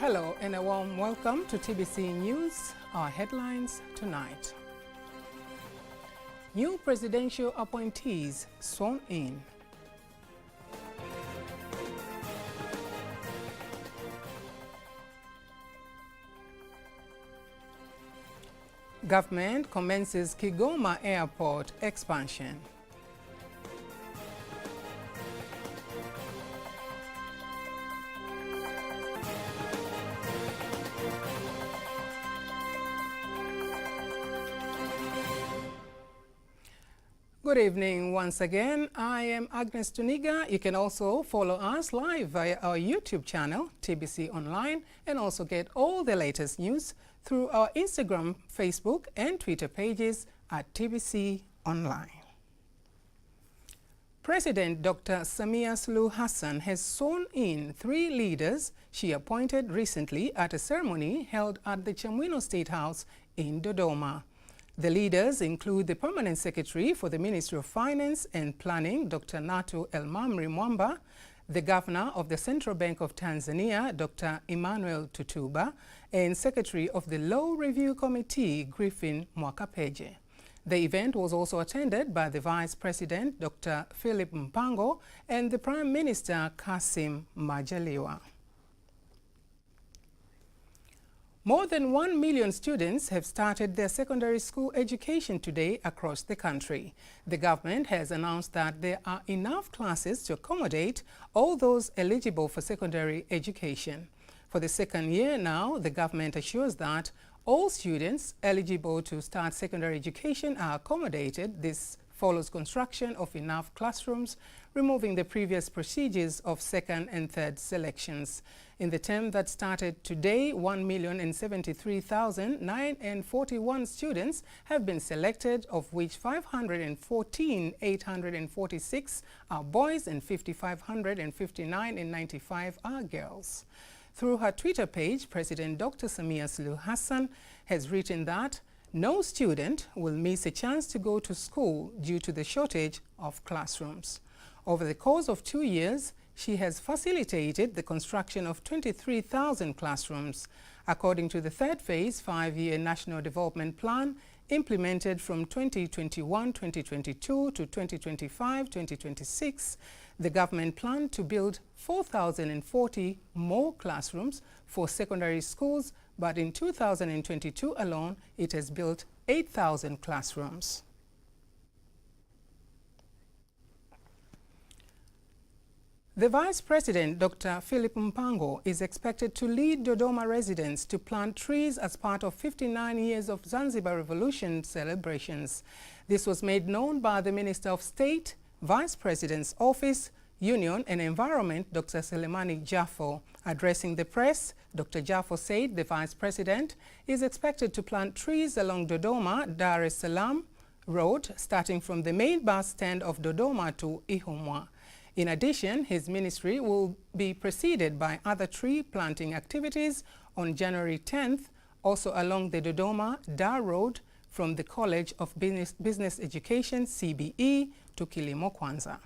Hello and a warm welcome to TBC News. Our headlines tonight. New presidential appointees sworn in. Government commences Kigoma Airport expansion. Good evening once again. I am Agnes Tuniga. You can also follow us live via our YouTube channel, TBConline, and also get all the latest news through our Instagram, Facebook, and Twitter pages at TBConline. President Dr. Samia Suluhu Hassan has sworn in 3 leaders she appointed recently at a ceremony held at the Chamwino State House in Dodoma. The leaders include the Permanent Secretary for the Ministry of Finance and Planning, Dr. Natu Elmamri Mwamba, the Governor of the Central Bank of Tanzania, Dr. Emmanuel Tutuba, and Secretary of the Law Review Committee, Griffin Mwakapeje. The event was also attended by the Vice President, Dr. Philip Mpango, and the Prime Minister, Kassim Majaliwa. More than 1 million students have started their secondary school education today across the country. The government has announced that there are enough classes to accommodate all those eligible for secondary education. For the second year now, the government assures that all students eligible to start secondary education are accommodated. This follows construction of enough classrooms, removing the previous procedures of second and third selections. In the term that started today, 1,073,941 students have been selected, of which 514,846 are boys and 5,559 are girls. Through her Twitter page, President Dr. Samia Suluhu Hassan has written that no student will miss a chance to go to school due to the shortage of classrooms. Over the course of 2 years, she has facilitated the construction of 23,000 classrooms. According to the third phase 5-year National Development Plan, implemented from 2021-2022 to 2025-2026, the government planned to build 4,040 more classrooms for secondary schools, but in 2022 alone, it has built 8,000 classrooms. The Vice President, Dr. Philip Mpango, is expected to lead Dodoma residents to plant trees as part of 59 years of Zanzibar Revolution celebrations. This was made known by the Minister of State, Vice President's Office, Union and Environment, Dr. Selemani Jafo. Addressing the press, Dr. Jafo said the Vice President is expected to plant trees along Dodoma, Dar es Salaam Road, starting from the main bus stand of Dodoma to Ihumwa. In addition, his ministry will be preceded by other tree planting activities on January 10th, also along the Dodoma-Dar Road from the College of Business Education, CBE, to Kilimo Kwanza.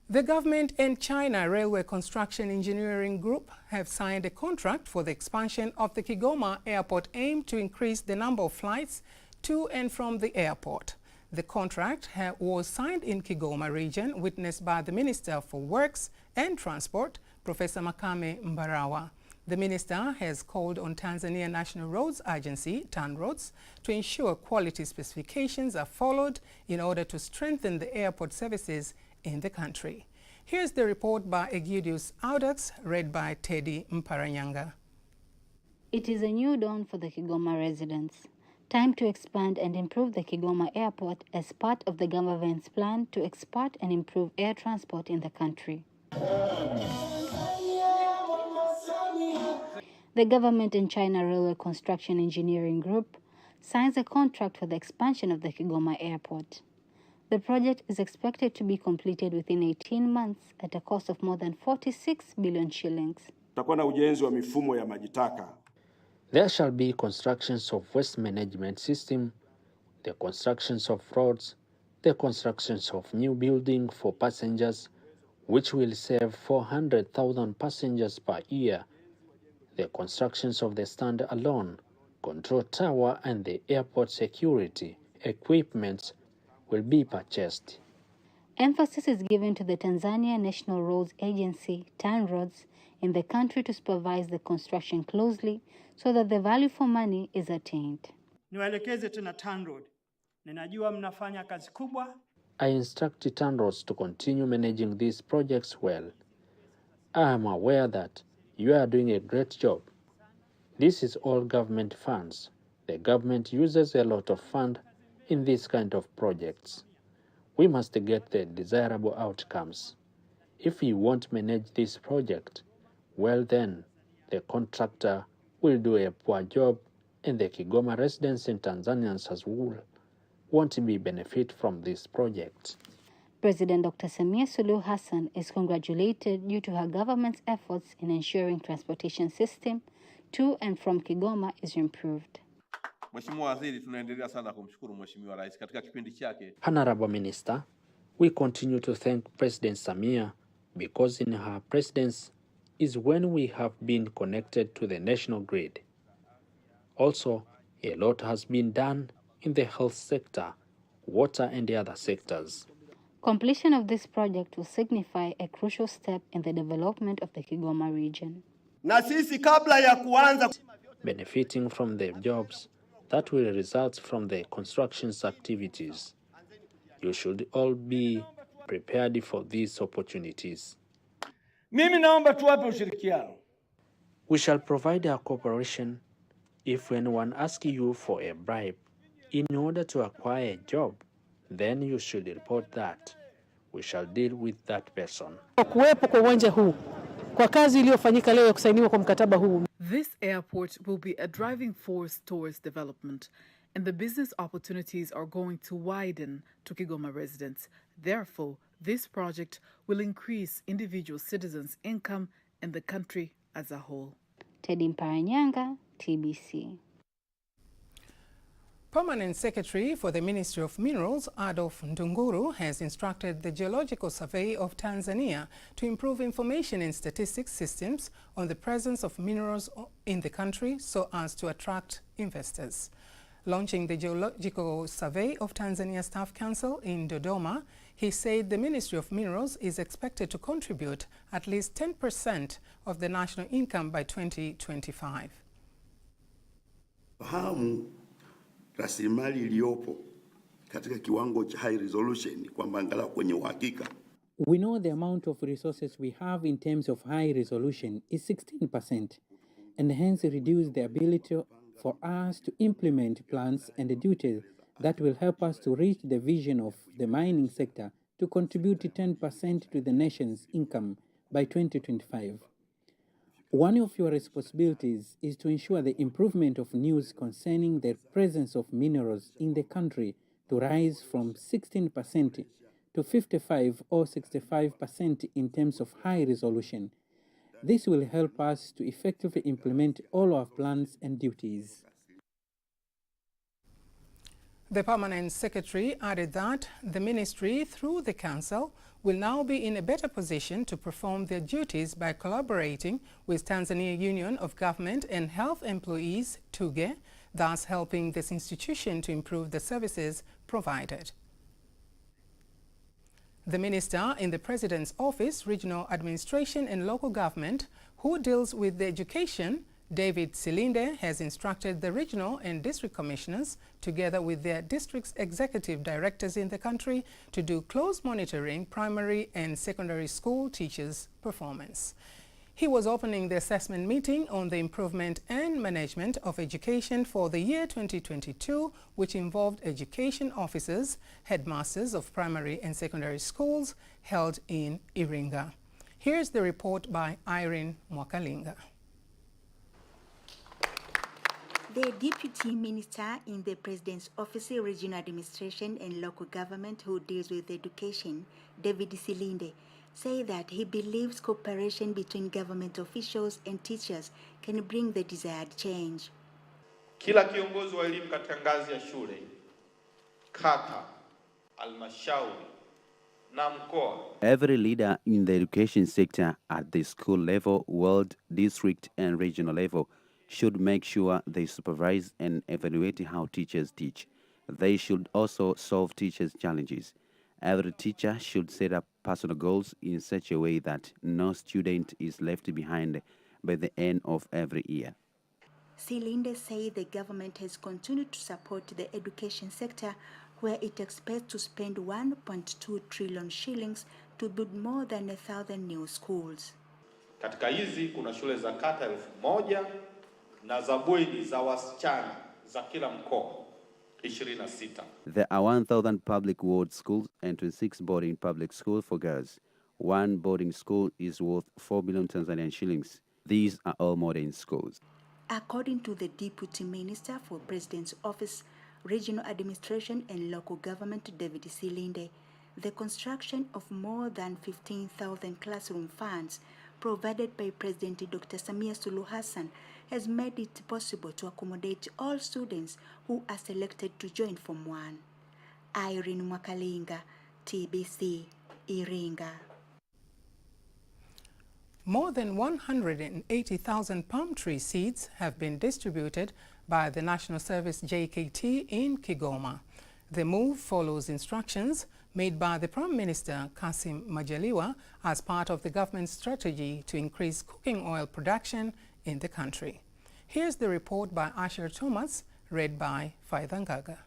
The government and China Railway Construction Engineering Group have signed a contract for the expansion of the Kigoma Airport aimed to increase the number of flights to and from the airport. The contract was signed in Kigoma region, witnessed by the Minister for Works and Transport, Professor Makame Mbarawa. The minister has called on Tanzania National Roads Agency, TANROADS, to ensure quality specifications are followed in order to strengthen the airport services in the country. Here's the report by Egidius Audax, read by Teddy Mparanyanga. It is a new dawn for the Kigoma residents. Time to expand and improve the Kigoma Airport as part of the government's plan to expand and improve air transport in the country. The government and China Railway Construction Engineering Group signs a contract for the expansion of the Kigoma Airport. The project is expected to be completed within 18 months at a cost of more than 46 billion shillings. Tutakuwa na ujenzi wa mifumo ya maji taka. There shall be constructions of waste management system, the constructions of roads, the constructions of new building for passengers, which will save 400,000 passengers per year. The constructions of the stand alone, control tower and the airport security equipment will be purchased. Emphasis is given to the Tanzania National Roads Agency, TANROADS, in the country to supervise the construction closely so that the value for money is attained. Niwaelekeze tena TANROADS. Ninajua mnafanya kazi kubwa. I instruct TANROADS to continue managing these projects well. I am aware that you are doing a great job. This is all government funds. The government uses a lot of funds in this kind of projects. We must get the desirable outcomes. If we won't manage this project, well then, the contractor will do a poor job and the Kigoma residents and Tanzanians as well won't be benefit from this project. President Dr. Samia Suluhu Hassan is congratulated due to her government's efforts in ensuring transportation system to and from Kigoma is improved. Mheshimiwa Waziri, tunaendelea sana kumshukuru Mheshimiwa Rais katika kipindi chake. Honorable Minister, we continue to thank President Samia because in her presidency is when we have been connected to the national grid. Also, a lot has been done in the health sector, water and the other sectors. Completion of this project will signify a crucial step in the development of the Kigoma region. Na sisi kabla ya kuanza benefiting from the jobs that will result from the construction's activities. You should all be prepared for these opportunities. Mimi naomba tuwape ushirikiano. We shall provide our cooperation if anyone asks you for a bribe in order to acquire a job, then you should report that. We shall deal with that person. Kuwepo kwa uwanja huu kwa kazi iliyofanyika leo ya kusainiwa kwa mkataba huu. This airport will be a driving force towards development, and the business opportunities are going to widen to Kigoma residents. Therefore, this project will increase individual citizens' income and the country as a whole. Teddy Mparanyanga, TBC. Permanent Secretary for the Ministry of Minerals, Adolf Ndunguru, has instructed the Geological Survey of Tanzania to improve information and statistics systems on the presence of minerals in the country so as to attract investors. Launching the Geological Survey of Tanzania Staff Council in Dodoma, he said the Ministry of Minerals is expected to contribute at least 10% of the national income by 2025. Rasilimali iliyopo katika kiwango cha high resolution kwamba angalau kwenye uhakika. We know the amount of resources we have in terms of high resolution is 16%, and hence reduce the ability for us to implement plans and the duties that will help us to reach the vision of the mining sector to contribute 10% to the nation's income by 2025. One of your responsibilities is to ensure the improvement of news concerning the presence of minerals in the country to rise from 16% to 55 or 65% in terms of high resolution. This will help us to effectively implement all our plans and duties. The Permanent Secretary added that the Ministry, through the Council, will now be in a better position to perform their duties by collaborating with Tanzania Union of Government and Health Employees, TUGE, thus helping this institution to improve the services provided. The Minister in the President's Office, Regional Administration and Local Government, who deals with the education, David Silinde, has instructed the regional and district commissioners, together with their district's executive directors in the country, to do close monitoring primary and secondary school teachers' performance. He was opening the assessment meeting on the improvement and management of education for the year 2022, which involved education officers, headmasters of primary and secondary schools, held in Iringa. Here's the report by Irene Mwakalinga. The Deputy Minister in the President's Office, Regional Administration and Local Government, who deals with education, David Silinde, said that he believes cooperation between government officials and teachers can bring the desired change. Kila kiongozi wa elimu katika ngazi ya shule, kata, halmashauri na mkoa. Every leader in the education sector at the school level, world, district, and regional level should make sure they supervise and evaluate how teachers teach. They should also solve teachers' challenges. Every teacher should set up personal goals in such a way that no student is left behind by the end of every year. Silinde said the government has continued to support the education sector, where it expects to spend 1.2 trillion shillings to build more than 1,000 new schools. Katika hizi kuna shule za kata 1,000 na za bweni za wasichana za kila mkoa 26. There are 1,000 public ward schools and 26 boarding public schools for girls. One boarding school is worth 4 billion Tanzanian shillings. These are all modern schools. According to the Deputy Minister for President's Office, Regional Administration and Local Government, David Silinde, the construction of more than 15,000 classroom funds provided by President Dr. Samia Suluhu Hassan has made it possible to accommodate all students who are selected to join Form 1. Irene Mwakalinga, TBC, Iringa. More than 180,000 palm tree seeds have been distributed by the National Service JKT in Kigoma. The move follows instructions made by the Prime Minister Kassim Majaliwa as part of the government's strategy to increase cooking oil production in the country. Here's the report by Asher Thomas, read by Faidha Ngaga.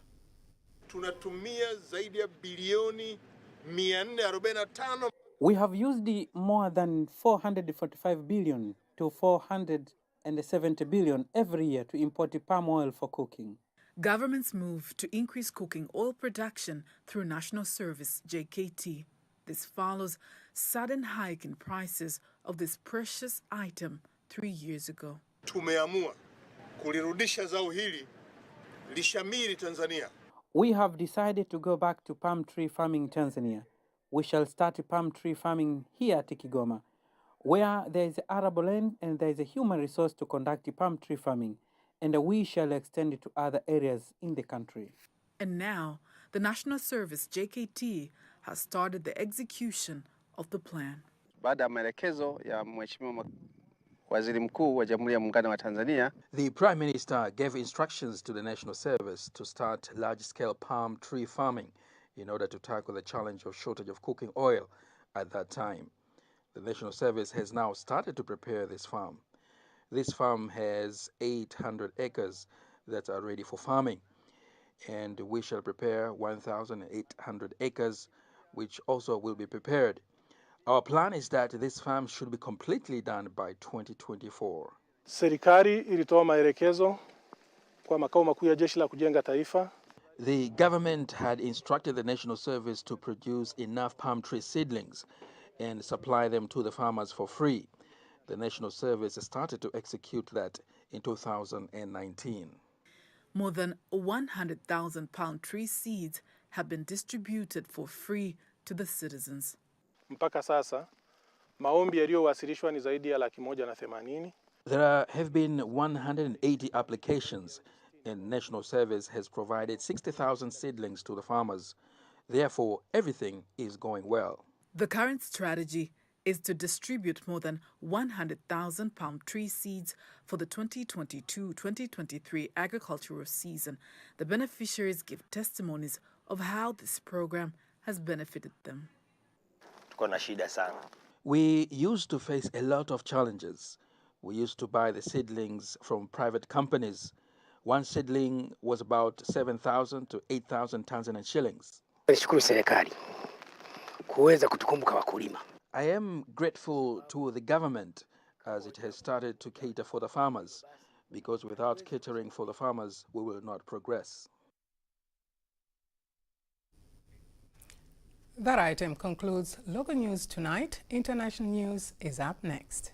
Tunatumia zaidi ya bilioni 445. We have used more than 445 billion to 470 billion every year to import palm oil for cooking. Government's move to increase cooking oil production through National Service JKT. This follows sudden hike in prices of this precious item 3 years ago. Tumeamua kulirudisha zao hili lishamiri Tanzania. We have decided to go back to palm tree farming in Tanzania. We shall start palm tree farming here at Kigoma, where there is arable land and there is a human resource to conduct palm tree farming, and we shall extend it to other areas in the country. And now, the National Service JKT has started the execution of the plan. Baada ya maelekezo ya Mheshimiwa Waziri Mkuu wa Jamhuri ya Muungano wa Tanzania, the Prime Minister gave instructions to the National Service to start large-scale palm tree farming in order to tackle the challenge of shortage of cooking oil at that time. The National Service has now started to prepare this farm. This farm has 800 acres that are ready for farming, and we shall prepare 1,800 acres, which also will be prepared. Our plan is that this farm should be completely done by 2024. Serikali ilitoa maelekezo kwa makao makuu ya Jeshi la Kujenga Taifa. The government had instructed the National Service to produce enough palm tree seedlings and supply them to the farmers for free. The National Service started to execute that in 2019. More than 100,000 palm tree seeds have been distributed for free to the citizens. Mpaka sasa, maombi yaliyowasilishwa ni zaidi ya 180,000. There have been 180 applications, and National Service has provided 60,000 seedlings to the farmers. Therefore, everything is going well. The current strategy is to distribute more than 100,000 palm tree seeds for the 2022-2023 agricultural season. The beneficiaries give testimonies of how this program has benefited them. We used to face a lot of challenges. We used to buy the seedlings from private companies. One seedling was about 7,000 to 8,000 Tanzanian shillings. I am grateful to the government as it has started to cater for the farmers, because without catering for the farmers, we will not progress. That item concludes local news tonight. International news is up next.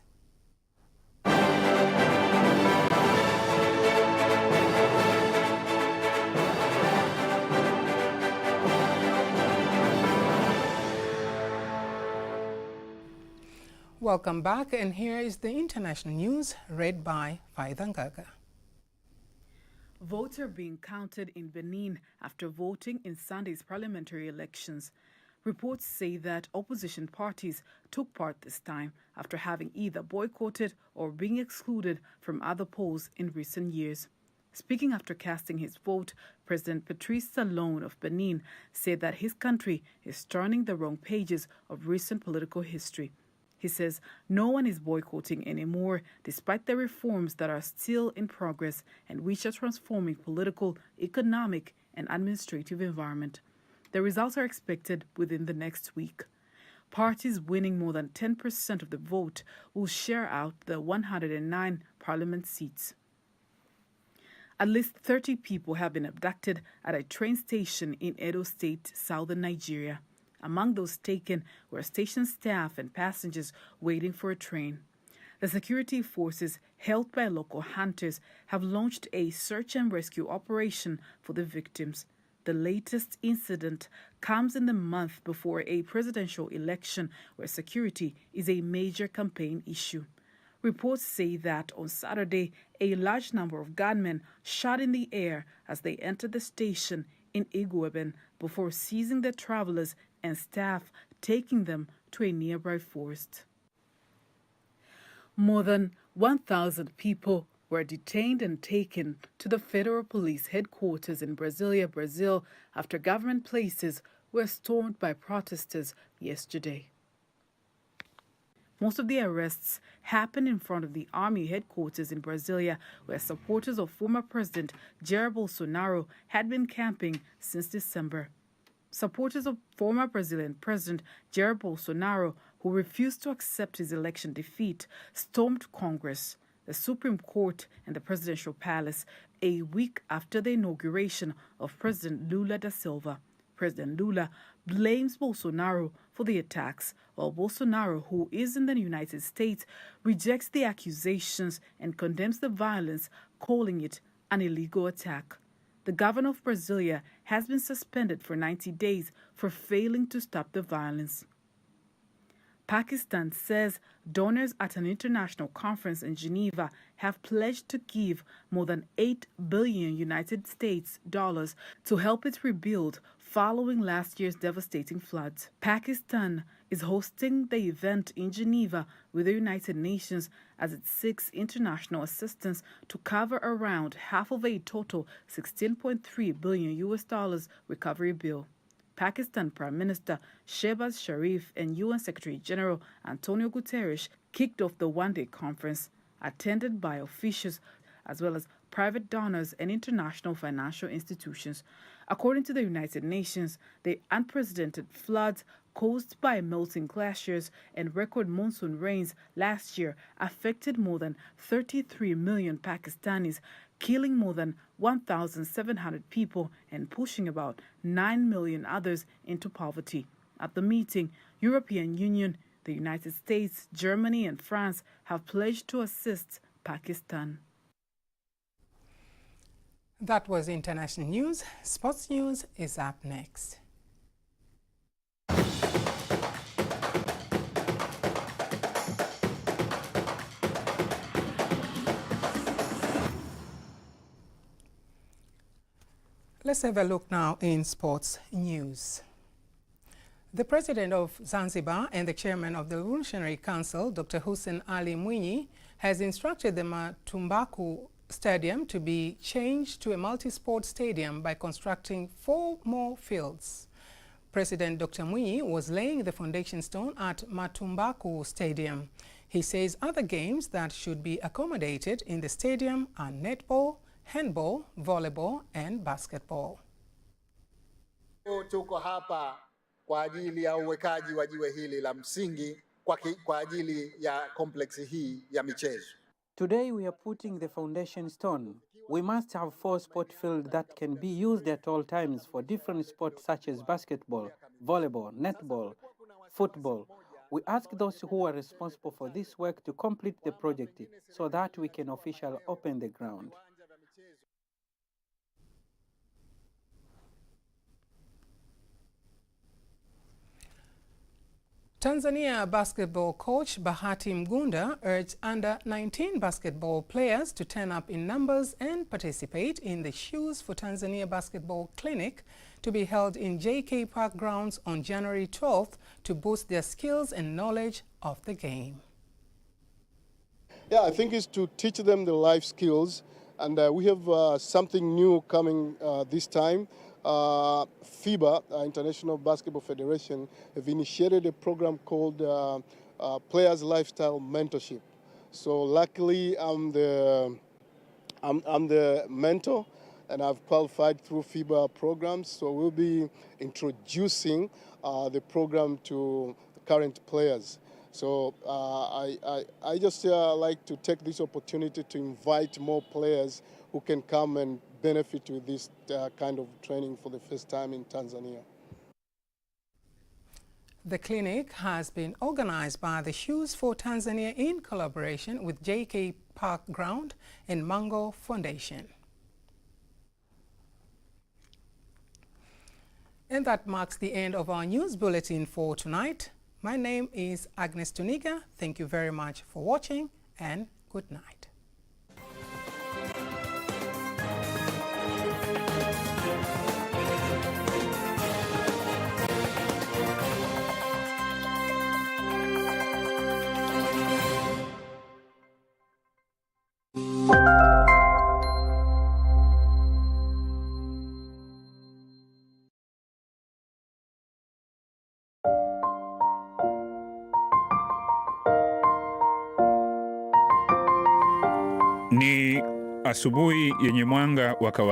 Welcome back, and here is the international news read by Faidha Ngaga. Votes are being counted in Benin after voting in Sunday's parliamentary elections. Reports say that opposition parties took part this time after having either boycotted or being excluded from other polls in recent years. Speaking after casting his vote, President Patrice Talon of Benin said that his country is turning the wrong pages of recent political history. He says no one is boycotting anymore, despite the reforms that are still in progress and which are transforming political, economic, and administrative environment. The results are expected within the next week. Parties winning more than 10% of the vote will share out the 109 parliament seats. At least 30 people have been abducted at a train station in Edo State, southern Nigeria. Among those taken were station staff and passengers waiting for a train. The security forces, held by local hunters, have launched a search and rescue operation for the victims. The latest incident comes in the month before a presidential election where security is a major campaign issue. Reports say that on Saturday, a large number of gunmen shot in the air as they entered the station in Igweben before seizing the travelers and staff, taking them to a nearby forest. More than 1,000 people were detained and taken to the federal police headquarters in Brasilia, Brazil, after government places were stormed by protesters yesterday. Most of the arrests happened in front of the army headquarters in Brasilia, where supporters of former President Jair Bolsonaro had been camping since December. Supporters of former Brazilian President Jair Bolsonaro, who refused to accept his election defeat, stormed Congress, the Supreme Court, and the presidential palace a week after the inauguration of President Lula da Silva. President Lula blames Bolsonaro for the attacks, while Bolsonaro, who is in the United States, rejects the accusations and condemns the violence, calling it an illegal attack. The governor of Brasilia has been suspended for 90 days for failing to stop the violence. Pakistan says donors at an international conference in Geneva have pledged to give more than $8 billion United States dollars to help it rebuild following last year's devastating floods. Pakistan is hosting the event in Geneva with the United Nations as it seeks international assistance to cover around half of a total $16.3 billion recovery bill. Pakistan Prime Minister Shehbaz Sharif and UN Secretary General Antonio Guterres kicked off the one-day conference, attended by officials as well as private donors and international financial institutions. According to the United Nations, the unprecedented floods caused by melting glaciers and record monsoon rains last year affected more than 33 million Pakistanis, killing more than 1,700 people and pushing about 9 million others into poverty. At the meeting, European Union, the United States, Germany, and France have pledged to assist Pakistan. That was international news. Sports news is up next. Let's have a look now in sports news. The president of Zanzibar and the chairman of the Revolutionary Council, Dr. Hussein Ali Mwinyi, has instructed the Matumbaku Stadium to be changed to a multi-sport stadium by constructing 4 more fields. President Dr. Mwinyi was laying the foundation stone at Matumbaku Stadium. He says other games that should be accommodated in the stadium are netball, handball, volleyball, and basketball. Tuko hapa kwa ajili ya uwekaji wa jiwe hili la msingi kwa ajili ya kompleksi hii ya michezo. Today we are putting the foundation stone. We must have 4 sport fields that can be used at all times for different sports such as basketball, volleyball, netball, football. We ask those who are responsible for this work to complete the project so that we can officially open the ground. Tanzania basketball coach Bahati Mgunda urged under-19 basketball players to turn up in numbers and participate in the Shoes for Tanzania Basketball Clinic to be held in JK Park grounds on January 12th to boost their skills and knowledge of the game. Yeah, I think it's to teach them the life skills, and we have something new coming this time. FIBA, International Basketball Federation, have initiated a program called Players Lifestyle Mentorship. So luckily, I'm the mentor, and I've qualified through FIBA programs. So we'll be introducing the program to current players. So I just like to take this opportunity to invite more players who can come and benefit with this kind of training for the first time in Tanzania. The clinic has been organized by the Shoes for Tanzania in collaboration with JK Park Ground and Mango Foundation. And that marks the end of our news bulletin for tonight. My name is Agnes Tuniga. Thank you very much for watching, and good night. Ni asubuhi yenye mwanga wa kawaida.